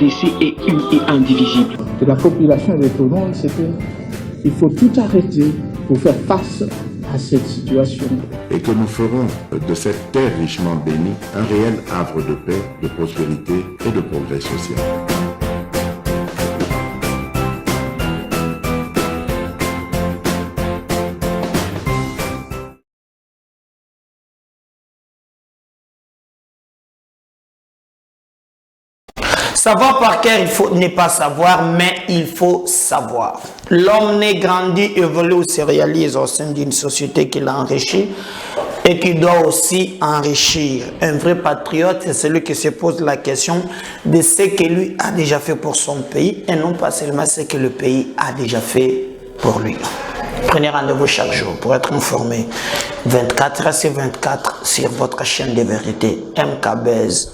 RDC est une et indivisible. De la population et de tout le monde, c'est qu'il faut tout arrêter pour faire face à cette situation. Et que nous ferons de cette terre richement bénie un réel havre de paix, de prospérité et de progrès social. Savoir par cœur, il faut ne pas savoir, mais il faut savoir. L'homme naît, grandit, évolue ou se réalise au sein d'une société qui l'enrichit et qui doit aussi enrichir. Un vrai patriote, c'est celui qui se pose la question de ce que lui a déjà fait pour son pays et non pas seulement ce que le pays a déjà fait pour lui. Prenez rendez-vous chaque jour pour être informé 24 sur 24 sur votre chaîne de vérité MKBuzz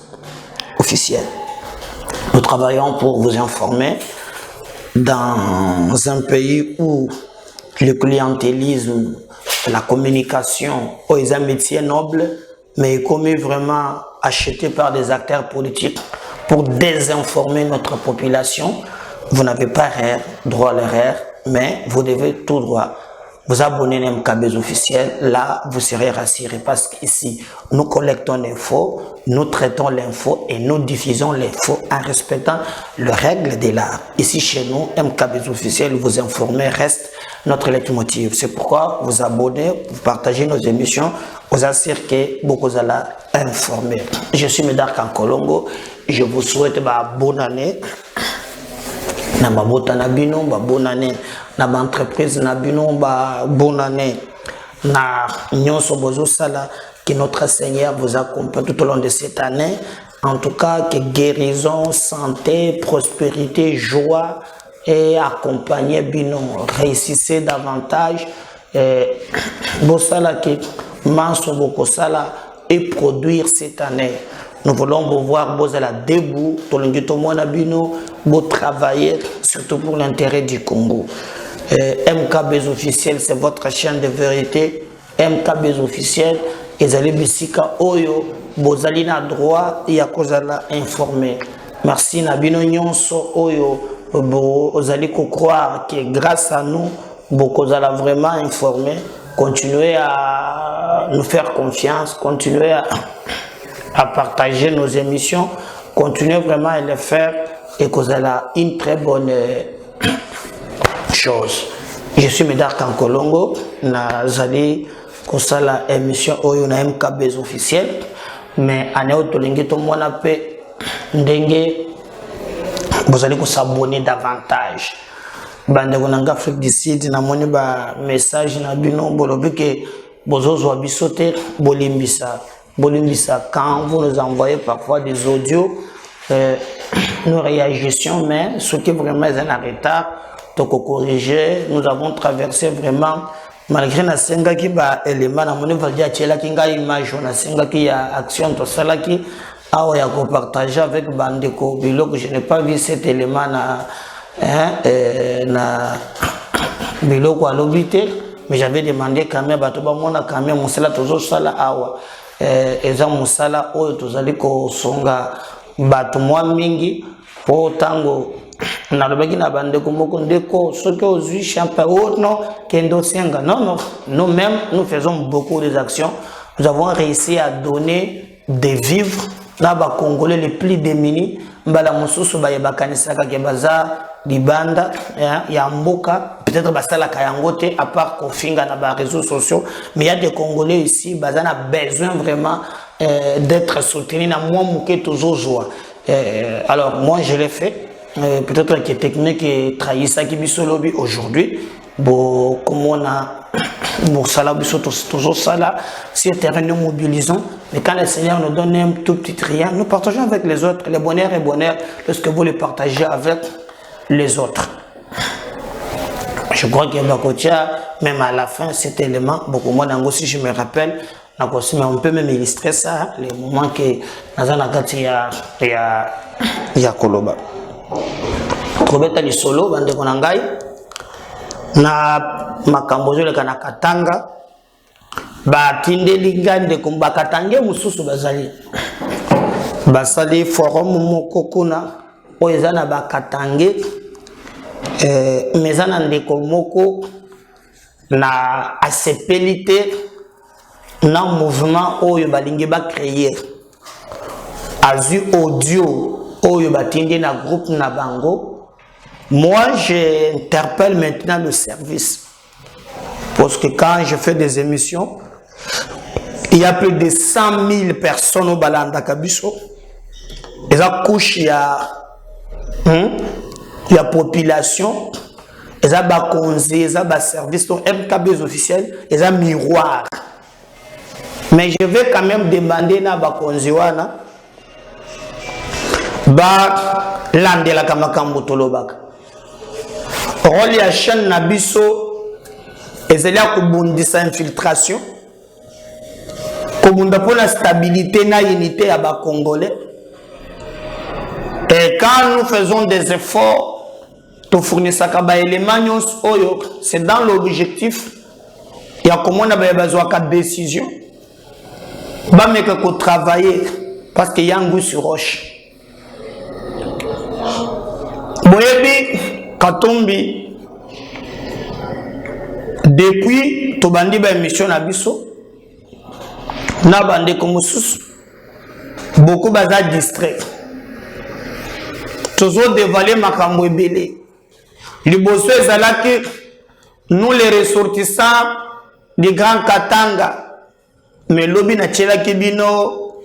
officiel. Nous travaillons pour vous informer dans un pays où le clientélisme, la communication, est un métier noble, mais comme vraiment acheté par des acteurs politiques pour désinformer notre population. Vous n'avez pas droit à l'erreur, mais vous devez tout droit vous abonner à MKBuzz officiel. Là, vous serez rassurés parce qu'ici, nous collectons l'info, nous traitons l'info et nous diffusons l'info en respectant les règles de l'art. Ici, chez nous, MKBuzz officiel, vous informer reste notre leitmotiv. C'est pourquoi vous abonnez, vous partagez nos émissions, vous assurez que beaucoup allez informer. Je suis Médard Kankolongo. Je vous souhaite une bonne année. Na babota na bino ba bonne année, na ba entreprise na bino ba bonne année, na nyonso bozo sala, que notre Seigneur vous accompagne tout au long de cette année. En tout cas, que guérison, santé, prospérité, joie et accompagner bino, réussissez davantage. Bosala que manso boko sala et produire cette année. Nous voulons vous voir, vous allez debout, vous travailler, surtout pour l'intérêt du Congo. MKBuzz officiel, c'est votre chaîne de vérité. MKBuzz officiel, et allez bisika oyo, vous allez na droit et à cause de informer. Merci Nabino Nyonso oyo, vous allez croire que grâce à nous, vous allez vraiment informer. Continuez à nous faire confiance, continuez à partager nos émissions, continuez vraiment à les faire et que vous avez une très bonne chose. Je suis Médard Kankolongo, nazali kosala émission oyo na MKBuzz officiel, mais ane otolingi to mona pe ndenge vous allez s'abonner davantage. Bande konanga Afrique du Sud na moni ba message na bino bolobi ke bozozo bisote bolimbisa. Quand vous nous envoyez parfois des audios, nous réagissons, mais ce qui vraiment est en retard, donc corriger, nous avons traversé vraiment, malgré la senga qui va élément, na moni valdia tchela qui nga image, na senga qui a action, tout ça là qui a oya ko partager avec Bandeko Bilo, que je n'ai pas vu cet élément na Bilo ko alobité, mais j'avais demandé quand même, batoba mona quand même, monsela toujours ça là awa. Eza musala oyo tozali ko songa bato mwa mingi po tango na lobaki na bandeko moko ndeko soki ozwi champa oh non kendo senga non nous-mêmes nous faisons beaucoup des actions. Nous avons réussi à donner des vivres na ba congolais les plus démunis mbala mususu ba yebakanisaka ke baza libanda ya mboka peut-être basala kayangote à part kofinga na ba réseaux sociaux, mais il y a des Congolais ici bazana besoin vraiment d'être soutenus na moi muke toujours joie. Alors moi je l'ai fait, peut-être que technique est trahi ça qui bisolobi aujourd'hui bon comme on a bon ça toujours ça là si terrain nous mobilisons, mais quand le Seigneur nous donne un tout petit rien, nous partageons avec les autres. Le bonheur est bonheur lorsque vous le partagez avec les autres. Je crois que Bakotia, même à la fin, cet élément, beaucoup moins d'ango, si je me rappelle, mais on peut même illustrer ça, les moments que Nazanakati y a Koloba. Kobeta li solo, bande konangai, na makambozo le kanakatanga, ba tinde lingande kumbakatange mususu bazali. Basali forum moko kuna Oezana Bakatange, Mezana Ndeko Moko, na asepelite, na mouvement Oyo Balingi ba créer. Azu audio, Oyo Batindi na groupe na bango. Moi, j'interpelle maintenant le service. Parce que quand je fais des émissions, il y a plus de 100 000 personnes au Balanda Kabiso. Et ça couche, il y a population, il y a conseil, il y a service, donc MKB officiel, il y a miroir. Mais je vais quand même demander à conseil, landela kamakambo tolobaka. Rôle ya chaîne Nabiso, ezali akubundisa infiltration. Kobunda pour la stabilité na unité à bas congolais. Et quand nous faisons des efforts pour fournir ça kaba éléments oyo, c'est dans l'objectif. Il y a comment on a besoin de décision. Ba meka ko travailler parce qu'il y a un goût sur roche. Boyebi Katumbi depuis tobandi ba émission na biso. Na bande comme sous beaucoup baza distrait toujours dévaler makambo ebele liboso ezalaki nous les ressortissants du Grand Katanga mais lobi na tchelaki bino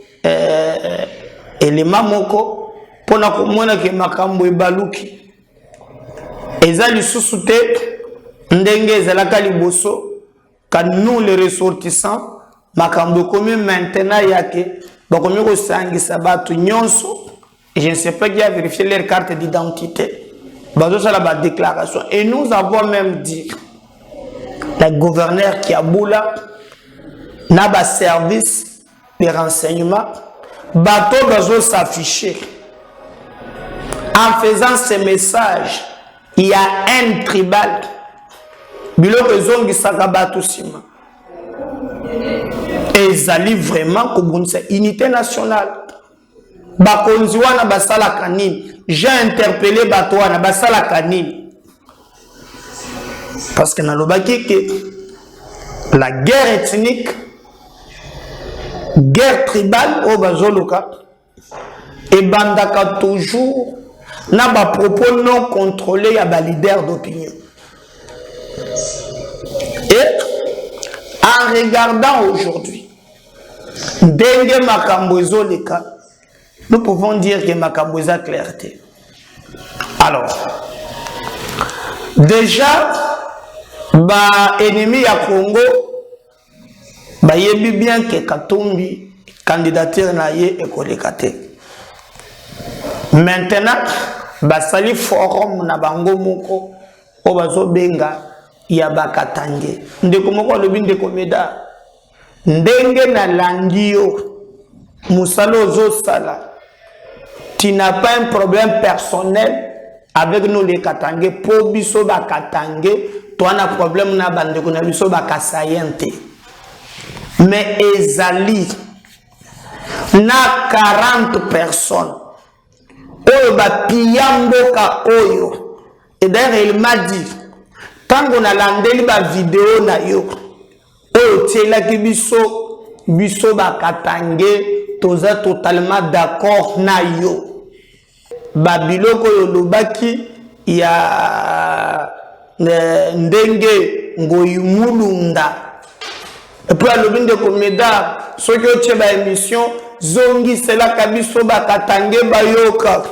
elema moko pona komona ke makambo ebaluki eza lisusu te ndenge ezalaka liboso ka nous les ressortissants makambo komi maintenant yake bakomi ko sangisa batu nyonso et je ne sais pas qui a vérifié leur carte d'identité bazo sala ba déclaration et nous avons même dit le gouverneur qui a boula na ba service de renseignement bato bazo s'afficher en faisant ces messages il y a un tribal biloko zongi saka batu sima. Et ils allaient vraiment comme unité nationale. Bakonziwana basala kanini. J'ai interpellé Batouana basala kanini. Parce que dans le baki que la guerre ethnique, guerre tribale au bazoloka, et bandaka toujours n'a pas propos non contrôlés à bas leader d'opinion. Et en regardant aujourd'hui, Dengue Makambozo les cas, nous pouvons dire que Makamboza clarté. Alors, déjà, ennemi à Congo, yebi bien que Katumbi candidature na ye et kolekate. Maintenant, sali forum na bango moko obazo benga ya Bakatange. Ndeko moko lobi ndeko meda. Ndenge na langio musalo zo sala. Tu n'as pas un problème personnel avec nous les Katangé. Po biso Bakatangé, toi na problème na bandeko na biso Bakasayente. Mais ezali na 40 personnes. Oyo ba piyamboka oyo. Et d'ailleurs il m'a dit quand on a landeli ba vidéo na yo oyo tiela ki biso Bakatangé toza totalement d'accord na yo. Ba biloko yo lobaki ya ndenge ngoyumulunda. Et puis, à l'obin de Komeda, ceux qui ont fait l'émission, Zongi, c'est là qu'Abiso Bakatangé Bayoka.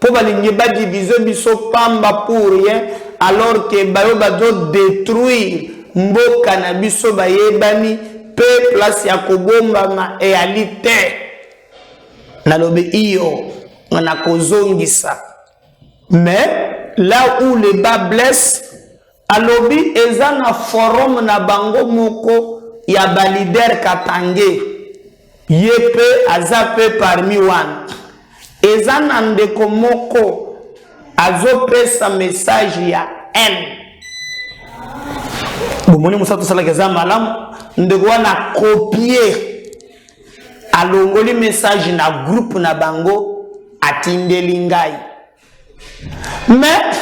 Pour ne pas diviser Biso Pamba pour rien, alors que Bayo Bado détruire Mboka Nabiso Bayebani, peuple à Kobomba ma réalité. Nalobe Iyo, on a Kozongi ça. Mais là où les bas blessent, à l'obi, ils ont un forum na bango moko. Il y a un leader Katangé, Yepe, Azape parmi wan. Et ça n'a de komoko, Azope sa message ya haine. Bon, mon moussa tout ça la gaza malam, ndegwa na copier. Alongoli message na groupe na bango, atindelingai. Mais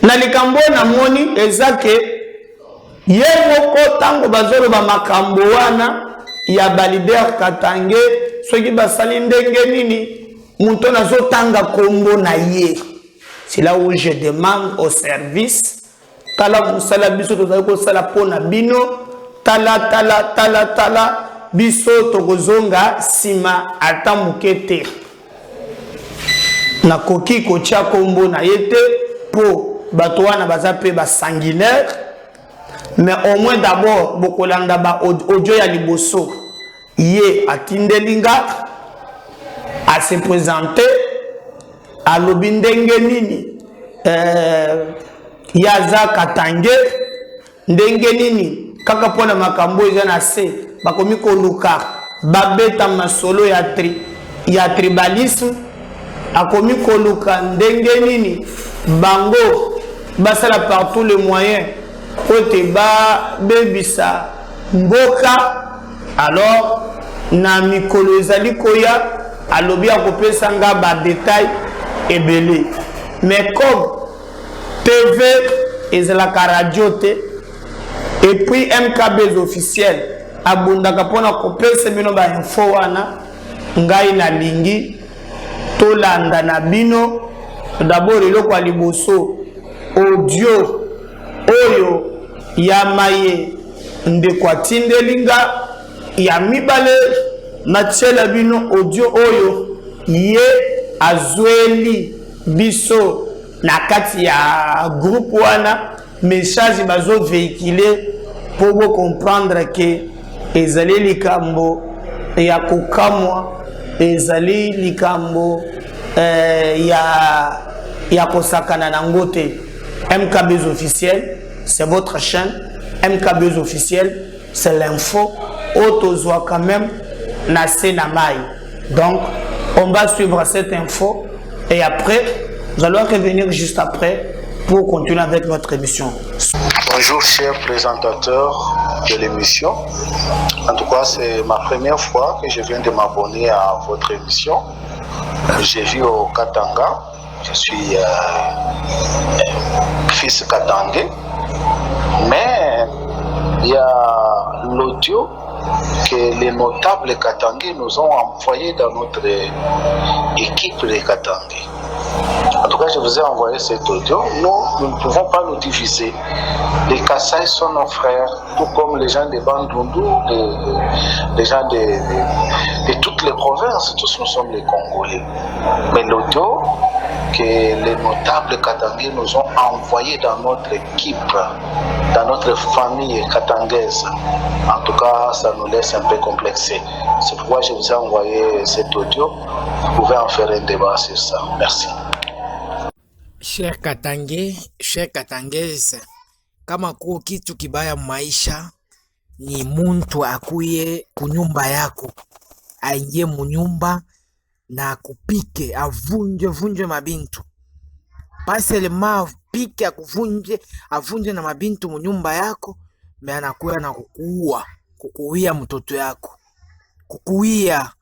na likambo na moni ezake ye moko tango bazoloba makambo wana ya balider Katange soki basali ndenge nini muto nazotanga kombo na ye. C'est là où je demande au service tala musala biso tozali kosala pona bino tala biso tokozonga sima ata muke te. Nakoki kotia kombo na yete po bato wana baza pe ba sanguinaire, mais au moins d'abord bokolanda ba audio ya liboso ye atindelinga à se présenter à lobindenge nini yaza Katange ndenge nini kaka pona makambo eza na se bakomi koluka babeta masolo ya tribalisme akomi koluka ndenge nini bango basala par tous les moyens kote ba bebisa mboka. Alors na mikolo ezali koya alobi akopesa nga ba détail ebele, mais comme TV ezalaka radio te et puis MKB officiel abundaka pona kopesa bino ba info wana ngai na lingi tolanda na bino. D'abord eloko ya liboso audio oyo ya maye ndeko atindelinga ya mibale natiela bino audio oyo ye azweli biso na kati ya groupe wana message bazo véhiculer pour comprendre que ezali likambo ya kokamwa ezali likambo ya kosakana na ngote. MKB officiel, c'est votre chaîne. MKB officiel, c'est l'info. Autozoa quand même, Nassé Namaï. Donc, on va suivre cette info et après, nous allons revenir juste après pour continuer avec notre émission. Bonjour, chers présentateurs de l'émission. En tout cas, c'est ma première fois que je viens de m'abonner à votre émission. J'ai vu au Katanga. Je suis fils Katangais, mais il y a l'audio que les notables Katangais nous ont envoyé dans notre équipe de Katangais. En tout cas, je vous ai envoyé cet audio. Nous ne pouvons pas nous diviser. Les Kassai sont nos frères, tout comme les gens de Bandundu, les gens de toutes les provinces, tous nous sommes les Congolais. Mais l'audio que les notables Katangais nous ont envoyé dans notre équipe, dans notre famille katangaise, en tout cas, ça nous laisse un peu complexés. C'est pourquoi je vous ai envoyé cet audio. Vous pouvez en faire un débat sur ça. Merci. Cher Katangais, cher Katangaise, kama kuo kitu kibaya maisha ni muntu akuye kunyumba yako, aingie munyumba na akupike, avunje mabintu. Pas seulement apike avunje na mabintu munyumba yako, me anakuya na kukuia mtoto yako, kukuia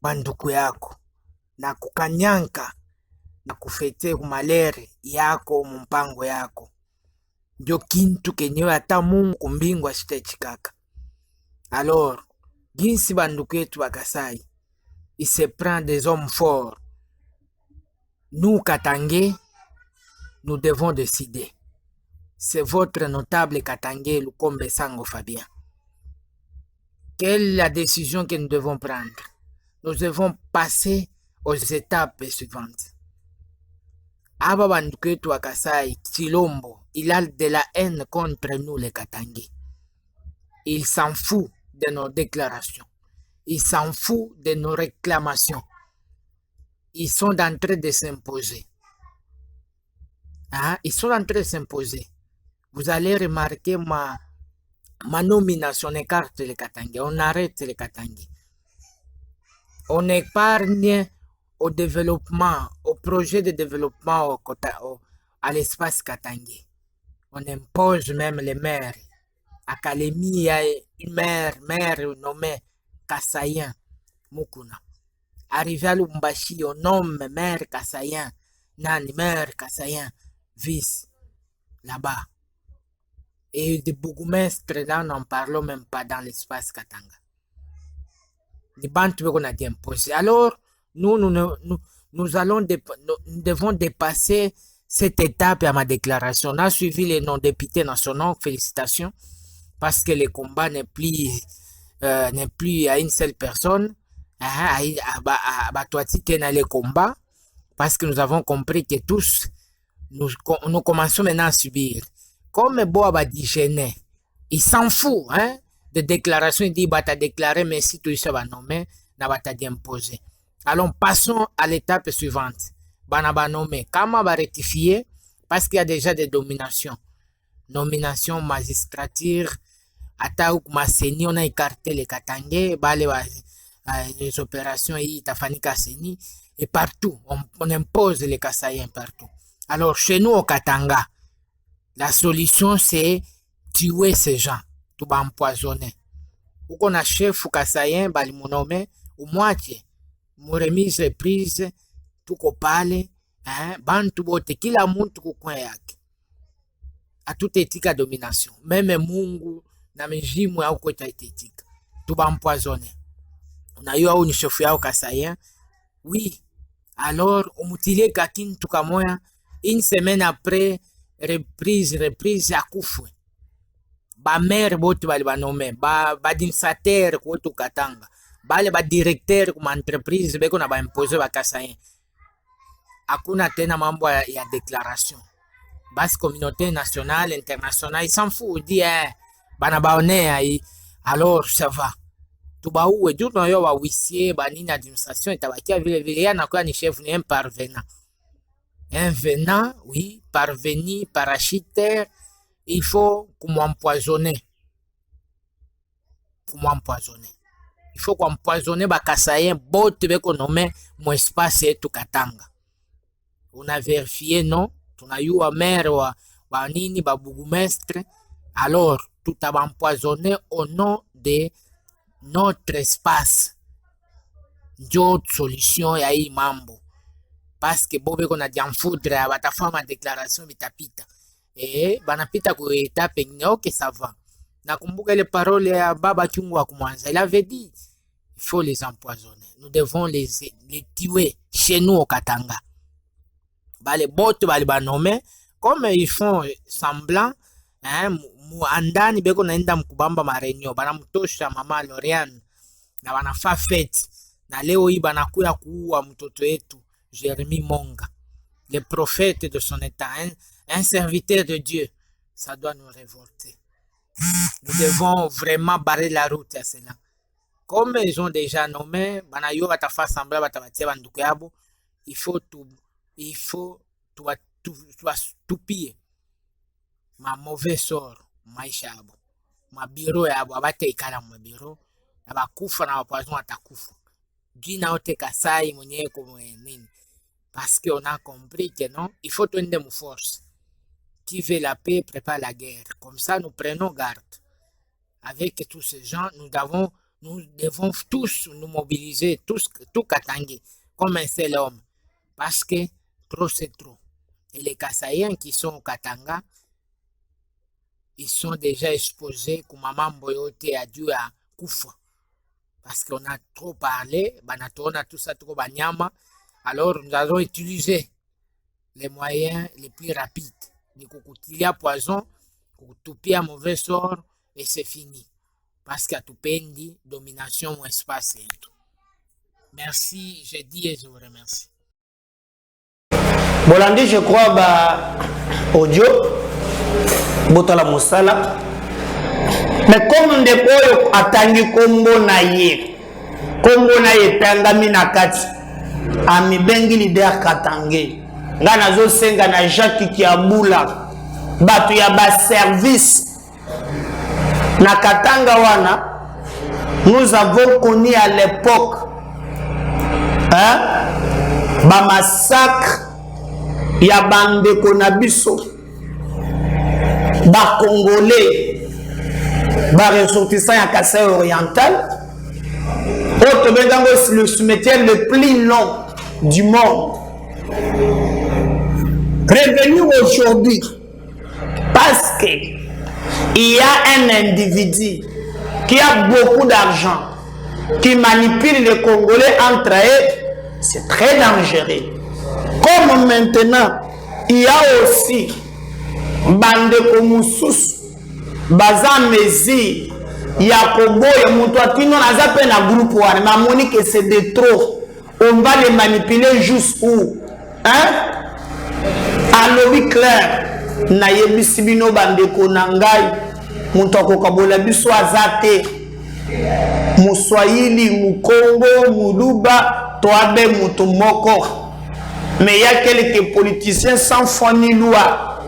banduku yako, na kukanyanka na kufete kumalere yako mumpango yako. Ndio kintu kenyewe hata Mungu kumbingu asitechikaka. Alors, ginsi banduku yetu bakasai, il se prend des hommes forts. Nous, Katangais, nous devons décider. C'est votre notable Katangais, Lukombe Sango Fabien. Quelle est la décision que nous devons prendre? Nous devons passer aux étapes suivantes. Aba banduku yetu wa Kasai, Chilombo, il a de la haine contre nous les Katangais. Il s'en fout de nos déclarations. Il s'en fout de nos réclamations. Ils sont en train de s'imposer. Ils sont en train de s'imposer. Vous allez remarquer ma nomination, on écarte les Katangais, on arrête les Katangais. On épargne au développement, au projet de développement à l'espace Katangais. On impose même les maires. À Kalemi, il y a une maire nommée Kassayen Mukuna. Arrivé à Lumbashi, on nomme maire Kassayen. Nani, maire Kassayen, vice, là-bas. Et de bourgmestres, là, n'en parlons même pas dans l'espace Katanga. Les banques qu'on a imposé. Alors, nous devons dépasser cette étape à ma déclaration. On a suivi les non-députés nationaux, félicitations, parce que le combat n'est plus à une seule personne. Le combat, parce que nous avons compris que tous, nous commençons maintenant à subir. Comme Boaba dit gêné, il s'en fout, hein, de déclaration, il dit, bah, t'as déclaré, mais si tu se vas nommer, n'a pas imposé. Alors, passons à l'étape suivante. Bah, nommer. Comment va rectifier? Parce qu'il y a déjà des dominations. Nomination magistrature, Ataouk Maseni, on a écarté les Katangé, bah, les opérations, Tafani Kasseni, et partout, on impose les Kassayens partout. Alors, chez nous, au Katanga, la solution, c'est tuer ces gens, tout va empoisonner. Ou qu'on a chef ou Kassayen, bali monome, ou moitié, mon remise reprise, tout ko pale, hein, bantu bote, kila muntu kukwen yake. A tout éthique à domination. Même Mungu, na mejimu ya uko éthique. Tout va empoisonner. On a eu un chef ya Kassayen, oui. Alors, on mutilé kakin tout kamoya, une semaine après, reprise à Koufoué. Ba maire bote bali banome, ba administrateur kwoto Katanga, bale ba directeur kuma entreprise beko na ba imposer ba Kassayen. Hakuna tena mambo ya déclaration. Basi communauté nationale, internationale, ils s'en fout, dit bana baonea alors ça va. Tuba uwe juu na yo wa huissier ba nini administration itabakia vile vile yana kwa ni chef ni un parvenant. Un venant, oui, parvenu, parachuteur, il faut qu'on m'empoisonne. Il faut qu'on empoisonne ba Kassayen, bote beko nommé mon espace et tout Katanga. On a vérifié, non? On a eu un maire, ba nini, ba bourgmestre. Alors, tout a empoisonné au nom de notre espace. D'autres solutions, ya hii mambo. Parce que bobe qu'on a dit en foudre, batafama ma déclaration bitapita. Et banapita ko étape ok ça va. Nakumbuka les paroles ya Baba Chungwa Kumwanza. Il avait dit, il faut les empoisonner. Nous devons les tuer chez nous au Katanga. Bah les bottes bah les banomé comme ils font semblant, hein, andani beko naenda mkubamba marenyo banamtosha mama Loriane na wanafa fete na leo hii banakuya kuua mtoto wetu Jérémie Monga, le prophète de son état, un serviteur de Dieu. Ça doit nous révolter. Nous devons vraiment barrer la route à cela. Comme ils ont déjà nommé, banayo batafa semblant batabatia banduku yabo, il faut tout piller. Ma mauvais sort, maisha yabo. Ma bureau yabo, abate ikala ma bureau, abakufa na wapoison atakufa. Gina ote Kasai mwenye nini. Parce qu'on a compris que non, il faut tenir une force. Qui veut la paix prépare la guerre. Comme ça, nous prenons garde. Avec tous ces gens, nous devons tous nous mobiliser, tout Katangé, comme un seul homme. Parce que trop c'est trop. Et les Kassayens qui sont au Katanga, ils sont déjà exposés comme Maman Boyote a dû à Koufa. Parce qu'on a trop parlé, on a tout ça trop banyama. Alors nous allons utiliser les moyens les plus rapides. De coucoutilia poison, coucoutupia mauvais sort et c'est fini. Parce qu'à tout pendi, domination ou espace et tout. Merci, je dis et je vous remercie. Bolandi, je crois, audio, Botala Moussala. Mais comme Ndekoyo atangi kombo na ye tangami na kati, ami bengi leader Katange. Nga nazo senga na Jacques Kiabula, batu ya ba service na Katanga wana. Nous avons connu à l'époque ba massacre ya bande konabiso ba Congolais ba ressortissant ya Kassai oriental. Le cimetière le plus long du monde. Revenir aujourd'hui, parce que il y a un individu qui a beaucoup d'argent, qui manipule les Congolais entre eux, c'est très dangereux. Comme maintenant, il y a aussi Bandeko Moussous, Bazan Mezi, Yakobo, Yamoutouatino, Nazapen à groupe, mais Monique, c'est de trop. On va les manipuler jusqu'où? Hein? À l'objet clair, Nayebi Sibino Bandeko Nangai, Moutoko Kabola Biso Azate, Mouswahili, Moukongo, Moulouba, Toabe, Moutomoko. Mais il y a quelques politiciens sans foi ni loi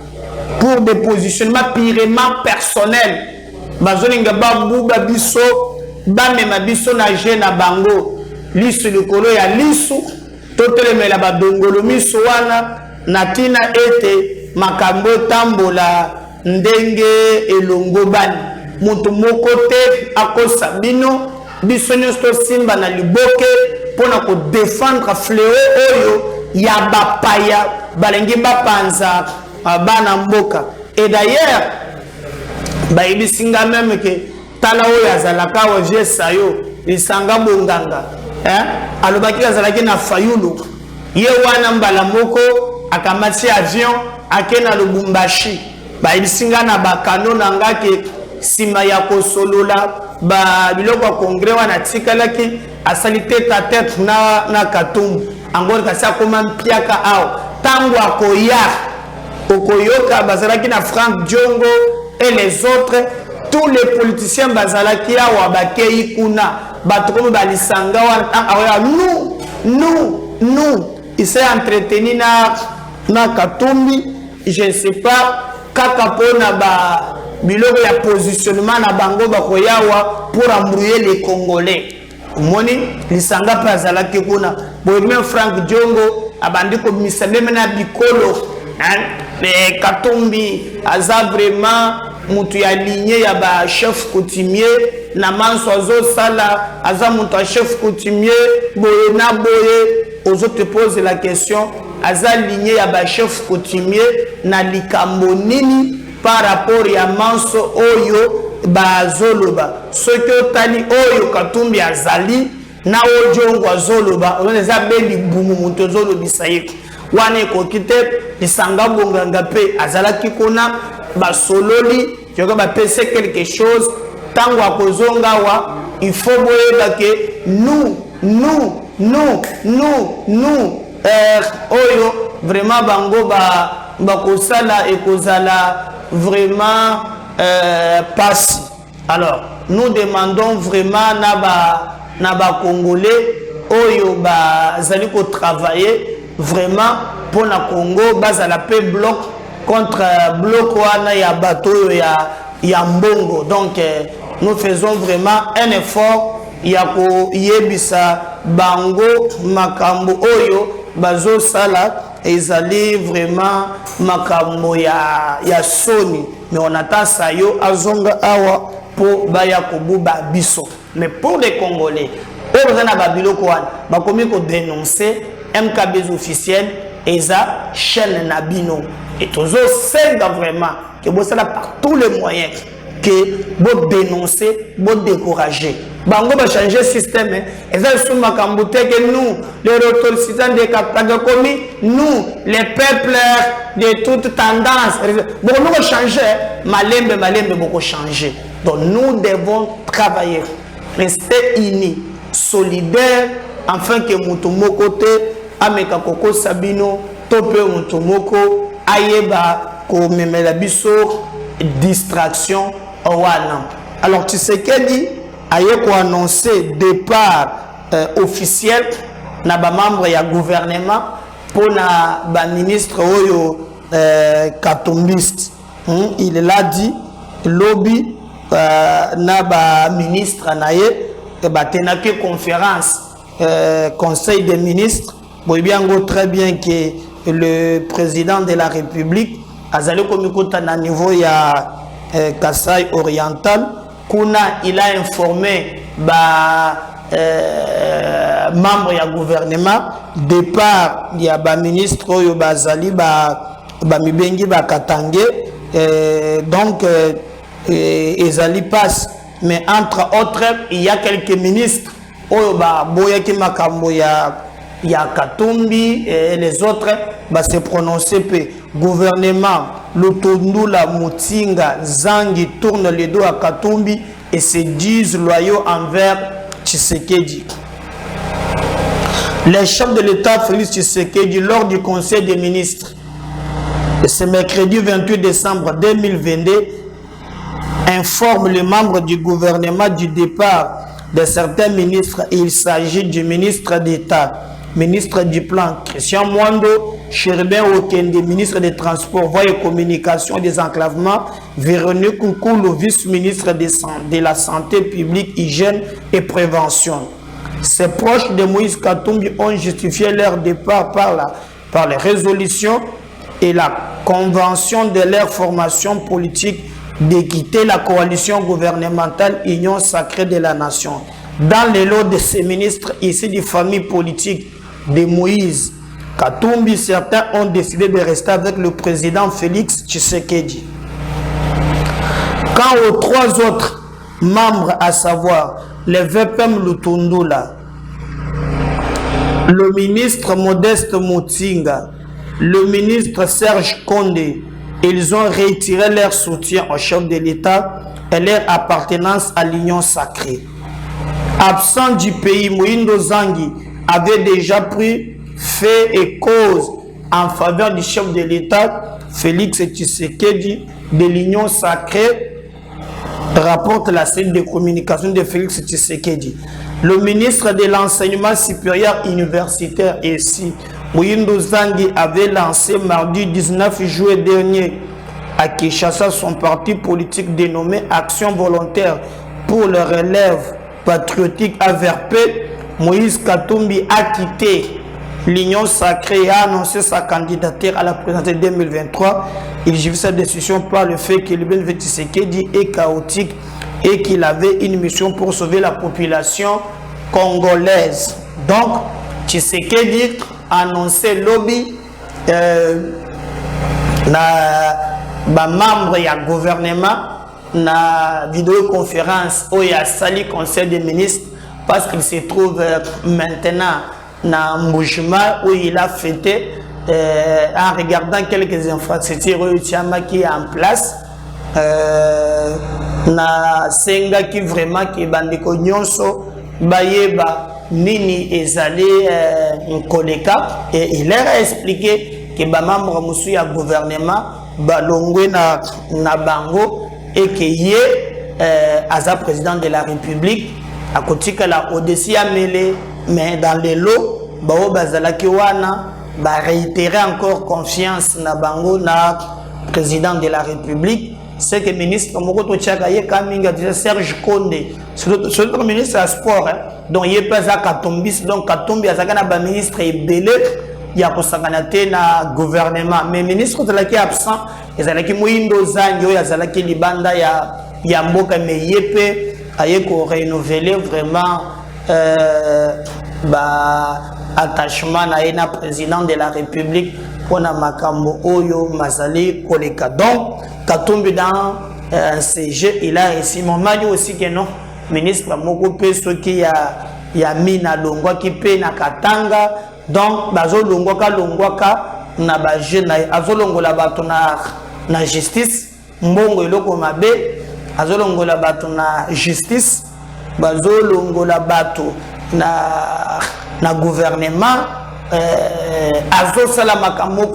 pour des positionnements purement personnels. Bazolinga Babouba Biso, Bamema Biso Nage na Bango, Lisu Likolo ya Lisu, Totele la Badongolo Misoana, Natina Ete, Makambo Tambola, Ndenge Elongo Bani, Mutumoko Te, Akosa Bino, Biso Nyosto Simba na Liboke, pour nous défendre Fléau Oyo, Yaba Paya, Balengi Bapanza, Bana Mboka. Et d'ailleurs, Baïbi Singa même que Talao Yazalaka ou Jesayo, Isanga Bonganga, Alobaki Yazalaki na Fayulu, Yewana Mbalamoko, Akamati avion, Akena Lubumbashi, Baïbi Singa na Bakano Nangake, Sima Yako Solola, Biloko Congrès wana tikalaki, Asalite ta tête na Katum, Angor Kasa Koman Piaka Ao, Tango Akoya, Okoyoka, Bazalaki na Frank Diongo, et les autres, tous les politiciens Bazalaki ou Abakei Kuna, Batroum Balisanga, nous, il s'est entretenu na Katumbi, je ne sais pas, Kakapona ba biloko ya positionnement na bango bakoyawa pour embrouiller les Congolais. Moni, Lisanga Bazalaki Kuna, Bohemien Frank Diongo, Abandiko Misaleme na Bikolo, mais Katumbi, Aza vraiment, Moutou ya ligné ya ba chef coutumier, na mansozo sala, Aza Moutou chef coutumier, boye na boye, aux autres pose la question, Aza ligné ya ba chef coutumier, na likambo nini par rapport ya manso oyo ba zoloba. Ce que tali oyo Katumbi azali, na ojongo azoloba, on les a beli bumu Moutou zolobi saïk. Wane kokite Lisanga Bonganga pe azalaki kona basololi yoka ba pese quelque chose tango akozonga wa il faut boyeba que nous oyo vraiment bango ba kosala et kozala vraiment passe. Alors nous demandons vraiment na ba Congolais oyo ba zali ko travailler vraiment pour la Congo, base à la paix bloc contre bloc wana ya bateau ya mbongo. Donc nous faisons vraiment un effort yako yebisa bango makambo oyo bazo sala ezali vraiment makambo ya soni, mais on attend ça yo azonga awa pour baya kobuba biso. Mais pour les Congolais, eux na babiloko wana bakomi ko dénoncer MKB officiel et ça chaîne Nabino et toujours c'est vraiment que vous savez par tous les moyens que vous dénoncer, vous décourager. Bango va changer le système et ça sous ma camboute que nous les ressortissants des Katagakomi, nous les peuples de toutes tendances, bon nous va changer, malembe beaucoup changer. Donc nous devons travailler, rester unis, solidaires, afin que Moutomoko te ameka koko sabino tope Moutomoko ayeba ko memela biso distraction owana. Alors tu sais qu'elle dit ayeko annoncer départ officiel na ba membre ya gouvernement pour na ba ministre oyo katumbiste. Il l'a dit lobby na ba ministre naye ba tenake conférence Conseil des ministres, voyez bien très bien que le président de la République azali komikuta na niveau ya Kasai oriental kuna il a informé membre ya gouvernement départ ya ba ministre oyo bazali bamibengi bakatange donc ezali passe. Mais entre autres, il y a quelques ministres oyo boyaki makambo ya Katumbi et les autres se prononcer peu. Gouvernement Lutundula Mutinga Zangi tourne les dos à Katumbi et se disent loyaux envers Tshisekedi. Les chefs de l'État Félix Tshisekedi lors du Conseil des ministres ce mercredi 28 décembre 2022 informe les membres du gouvernement du départ de certains ministres. Il s'agit du ministre d'État, ministre du Plan, Christian Mwando, Cherubin Okende, ministre des Transports, Voies et Communications et des Enclavements, Véronique Koukoulou, vice-ministre de la Santé publique, Hygiène et Prévention. Ces proches de Moïse Katumbi ont justifié leur départ par les résolutions et la convention de leur formation politique de quitter la coalition gouvernementale Union sacrée de la nation. Dans les lots de ces ministres issus des familles politiques de Moïse Katumbi, certains ont décidé de rester avec le président Félix Tshisekedi. Quant aux trois autres membres, à savoir le VPM Lutundula, le ministre Modeste Mutinga, le ministre Serge Kondé, ils ont retiré leur soutien au chef de l'État et leur appartenance à l'Union sacrée. Absent du pays, Moïndo Zangi avait déjà pris fait et cause en faveur du chef de l'État, Félix Tshisekedi, de l'Union sacrée, rapporte la cellule de communication de Félix Tshisekedi. Le ministre de l'Enseignement supérieur universitaire ici, Moïndo Zangi, avait lancé mardi 19 juillet dernier à Kinshasa son parti politique dénommé Action volontaire pour le relève patriotique AVRP. Moïse Katumbi a quitté l'Union sacrée et a annoncé sa candidature à la présidentielle 2023. Il juge cette décision par le fait que le Félix Tshisekedi est chaotique et qu'il avait une mission pour sauver la population congolaise. Donc, Tshisekedi a annoncé lobby na membre du gouvernement na vidéoconférence où il y a sali conseil des ministres parce qu'il se trouve maintenant na Mbushima où il a fêté en regardant quelques infrastructures qui est en place na senga qui vraiment qui bandiko nyonso bayeba nini ezali nkoleka et il leur a expliqué que ba membre musu ya gouvernement balongwe na bango et que yé aza président de la République à côté que la au-dessus a mêlé mais dans les lots bao bazalaki wana ba réitérer encore confiance na bango na président de la République. C'est que le ministre Mokoto Tchakaye Kaminga disait Serge Kondé, c'est le ministre à sport, hein? Donc il n'est pas à Katumbi, donc Katumbi a un ministre et belé, il y a un gouvernement, mais le ministre est absent, il y a un Moïndo Zangi, il y a un Libanda, il y a un Mboka, mais il y a renouveler vraiment attachement à un président de la République pour na makambo oyo mazali koleka. Donc Katumbi dans un CG il a ici mon mari aussi que non ministre moko pe ce qui ya mina longwa qui pe na Katanga donc bazo longwa ka na ba jeune azolongola bato na justice mbongo eloko mabe azolongola bato na justice bazolongola bato na gouvernement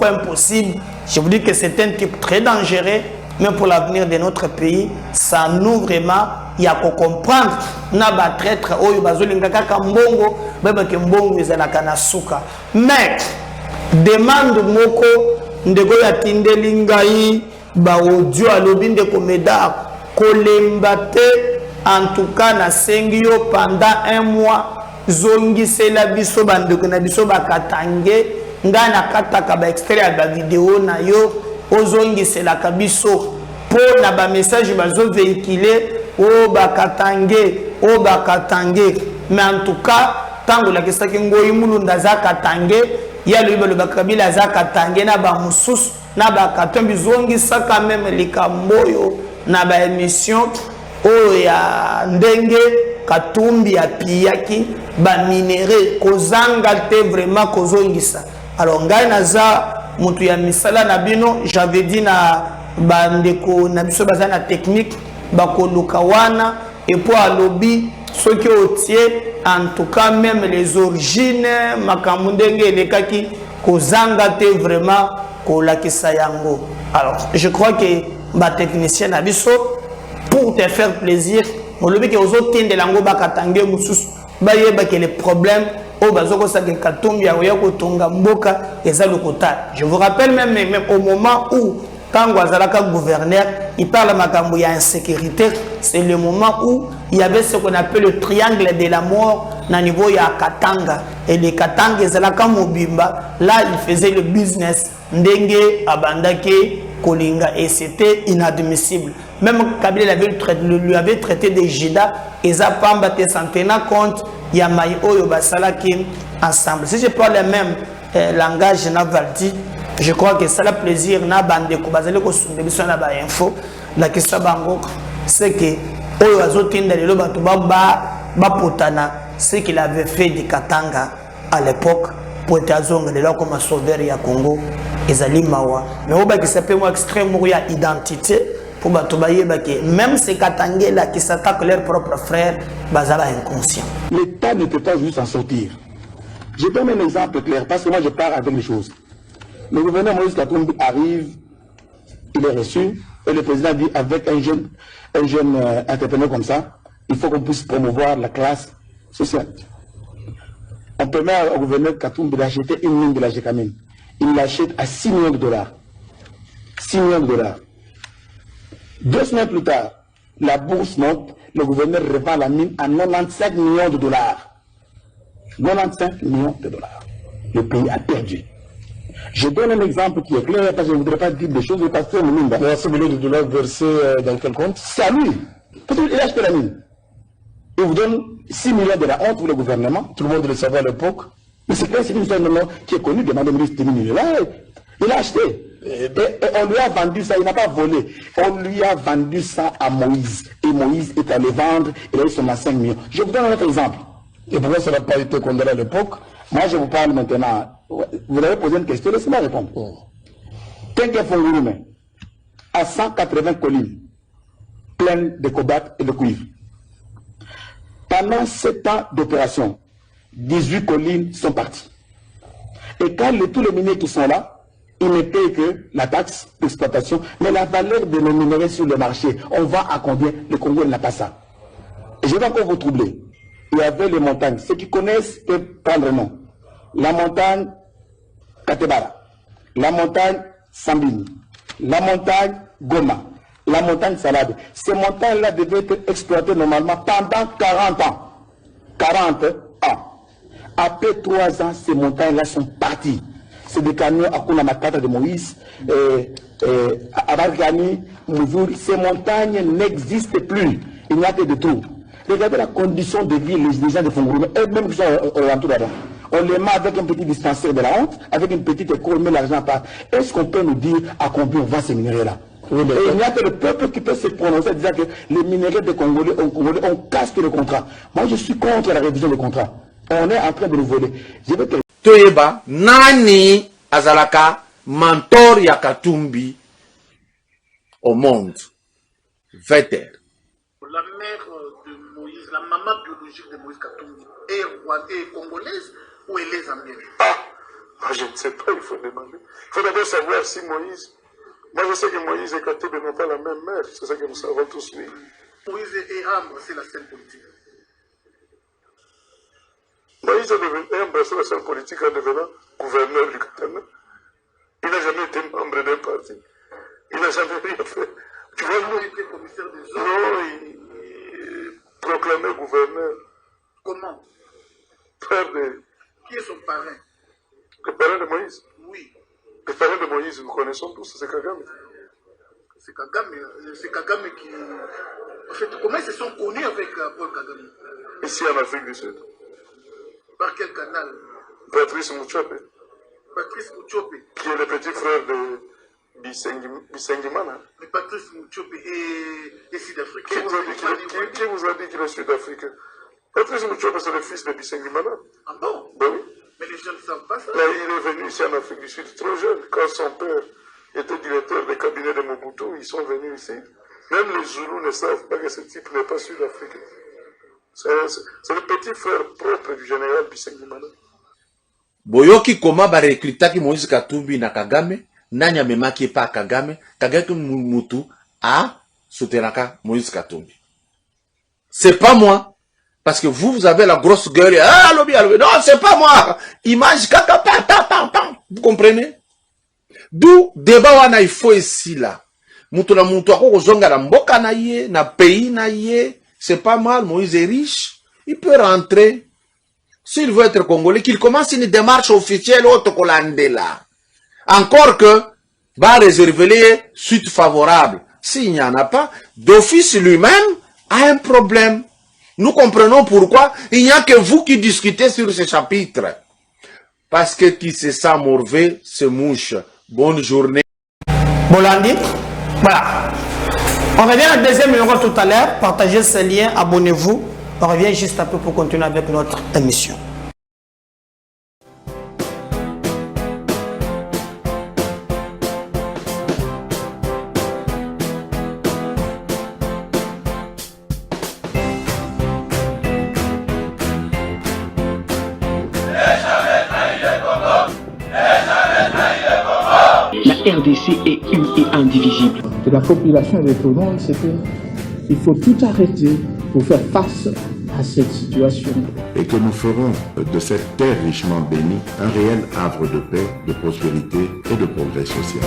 impossible. Je vous dis que c'est un type très dangereux, mais pour l'avenir de notre pays, ça nous vraiment, il y a qu'à comprendre. Na ba traître oyo bazolinga kaka mbongo, beba ke mbongo ezalaka na suka. Mais demande moko ndeko ya tindeli ngai ba audio alobi ndeko Médard kolemba te en tout cas na sengio pendant un mois. Zongi c'est la biso bandeko na biso bakatange nga na kataka ba extrait ya vidéo na yo ozongi c'est la kabiso pour na ba message bazo véhiculer o bakatange mais en tout cas tango la kesa ki ngoyi mulunda za katange ya lo ibalo bakabila za katange na ba mususu na bakatombi zongisa quand même likamboyo na ba émission oyo ya ndenge Katumbi apiyaki ba minéraux kozanga te vraiment kozongisa. Alors ngai naza mutu ya misala na bino, j'avais dit na bandeko na biso baza na technique bakoluka wana et pour alobi ceux qui otier en tout cas même les origines makambo ndenge elekaki kozanga te vraiment kolakisa yango. Alors je crois que ba technicien na biso pour te faire plaisir olobi ke ozotende lango bakatange mususu bayeba que les problèmes au bazoko sa ke Katumbi ya kotonga mboka eza lokota. Je vous rappelle même au moment où Tango Azalaka gouverneur, il parle de makambo ya insécurité, c'est le moment où il y avait ce qu'on appelle le triangle de la mort na niveau ya Katanga. Et les Katanga Azalaka Mobimba, là il faisait le business ndenge abandake kolinga et c'était inadmissible. Même Kabila lui avait traité de Jida et Zapamba te santena compte Yamaï Oyo Basalaki ensemble. Si je parle le même langage Navaldi, je crois que ça a plaisir na bande ko bazali ko sundebiso na ba info la question bango c'est que oyo azotinda lelo bato ba potana ce qu'il avait fait de Katanga à l'époque pour être azonga lelo comme sauveur ya Congo ezali mawa mais oba qui s'appelle moi extrême ya identité pour bato bayeba que même ces Katangais là qui s'attaquent leurs propres frères bazala inconscient. L'État ne peut pas juste en sortir. Je donne un exemple clair parce que moi je pars avec les choses. Le gouverneur Moïse Katumbi arrive, il est reçu, et le président dit avec un jeune entrepreneur comme ça, il faut qu'on puisse promouvoir la classe sociale. On permet au gouverneur Katumbi d'acheter une mine de la Gécamine. Il l'achète à 6 millions de dollars. 6 millions de dollars. 2 semaines plus tard, la bourse monte, le gouverneur revend la mine à 95 millions de dollars. 95 millions de dollars. Le pays a perdu. Je donne un exemple qui est clair, parce que je ne voudrais pas dire des choses, parce que mine. 5 millions de dollars versés dans quel compte? C'est à lui. Parce qu'il a acheté la mine. Il vous donne 6 millions de la honte pour le gouvernement. Tout le monde le savait à l'époque. Mais c'est clair, c'est une histoire qui est connue de Mme ministre de mine. Là, il a acheté. Et on lui a vendu ça, il n'a pas volé. On lui a vendu ça à Moïse. Et Moïse est allé vendre, il a eu son 5 millions. Je vous donne un autre exemple. Et pourquoi ça n'a pas été condamné à l'époque? Moi, je vous parle maintenant. Vous avez posé une question, laissez-moi répondre. Tenke Fongurume, à 180 collines, pleines de cobalt et de cuivre. Pendant 7 ans d'opération, 18 collines sont parties. Et quand tous les miniers qui sont là, ils ne payent que la taxe d'exploitation, mais la valeur de nos minerais sur le marché, on vend à combien? Le Congo n'a pas ça. Et je vais encore vous troubler. Il y avait les montagnes. Ceux qui connaissent peuvent prendre le nom. La montagne Katebara, la montagne Sambini, la montagne Goma, la montagne Salade. Ces montagnes-là devaient être exploitées normalement pendant 40 ans. 40 ans. Après 3 ans, ces montagnes-là sont parties. C'est des camions à Kuna Matata de Moïse, Abargani, Mouzouri. Ces montagnes n'existent plus. Il n'y a que de tout. Regardez la condition de vie, les gens de Fongourou, eux-mêmes qui sont alentours là-bas. On les met avec un petit dispensaire de la honte, avec une petite école, met l'argent part. Est-ce qu'on peut nous dire à combien on vend ces minéraux-là? Et il n'y a que le peuple qui peut se prononcer, disant que les minéraux des Congolais, on casse le contrat. Moi, je suis contre la révision des contrats. On est en train de nous voler. Je veux que... Toyeba, nani azalaka, mentor ya Katumbi au monde. Vetter. La mère de Moïse, la maman biologique de Moïse Katumbi, est congolaise ou elle est zambienne? Ah, je ne sais pas, il faut demander. Il faut d'abord savoir si Moïse... Moi, je sais que Moïse et Katumbi n'ont pas la même mère. C'est ça que nous savons tous, oui. Moïse et Ambre, c'est la scène politique. Moïse a embrassé la scène politique en devenant gouverneur du Katanga. Il n'a jamais été membre d'un parti. Il n'a jamais rien fait. Tu vois, Il était commissaire des eaux. non, il proclamait gouverneur. Comment? Frère de... Qui est son parrain? Le parrain de Moïse. Oui. Le parrain de Moïse, nous connaissons tous, c'est Kagame. C'est Kagame qui... En fait, comment ils se sont connus avec Paul Kagame? Ici en Afrique du Sud. Par quel canal? Patrice Mouchope, Patrice Mouchope. qui est le petit frère Bisengimana. Mais Patrice Mouchopé est sud-africain. Qui vous a dit qu'il est sud-africain? Patrice Mouchopé, c'est le fils de Bisengimana. Ah bon? Ben oui. Mais les gens ne savent pas ça. Là, il est venu ici en Afrique du Sud trop jeune. Quand son père était directeur des cabinets de Mobutu, ils sont venus ici. Même les Zoulous ne savent pas que ce type n'est pas sud-africain. C'est le petit frère propre du général Bisengimana. Boyoki koma ba recrutaki Moïse Katumbi na Kagame, nanya memaki pa Kagame, Kagame mutu a soutenaka Moïse Katumbi. C'est pas moi. Parce que vous avez la grosse gueule. Ah, lobby. Non, c'est pas moi. Image kaka vous comprenez? D'où débat wana il faut ici là. Mutu na mutu ako kozonga na mboka na ye, na pays na ye, c'est pas mal. Moïse est riche, il peut rentrer. S'il veut être congolais, qu'il commence une démarche officielle autocolandela. Encore que, va réserver les suites favorables. S'il n'y en a pas, d'office lui-même a un problème. Nous comprenons pourquoi il n'y a que vous qui discutez sur ce chapitre. Parce que qui se sent mauvais se mouche. Bonne journée. Bolandi, voilà. On revient à la deuxième numéro tout à l'heure. Partagez ce lien, abonnez-vous. On revient juste un peu pour continuer avec notre émission. La RDC est une et indivisible. De la population de tout le monde, c'est qu'il faut tout arrêter pour faire face à cette situation. Et que nous ferons de cette terre richement bénie un réel havre de paix, de prospérité et de progrès social.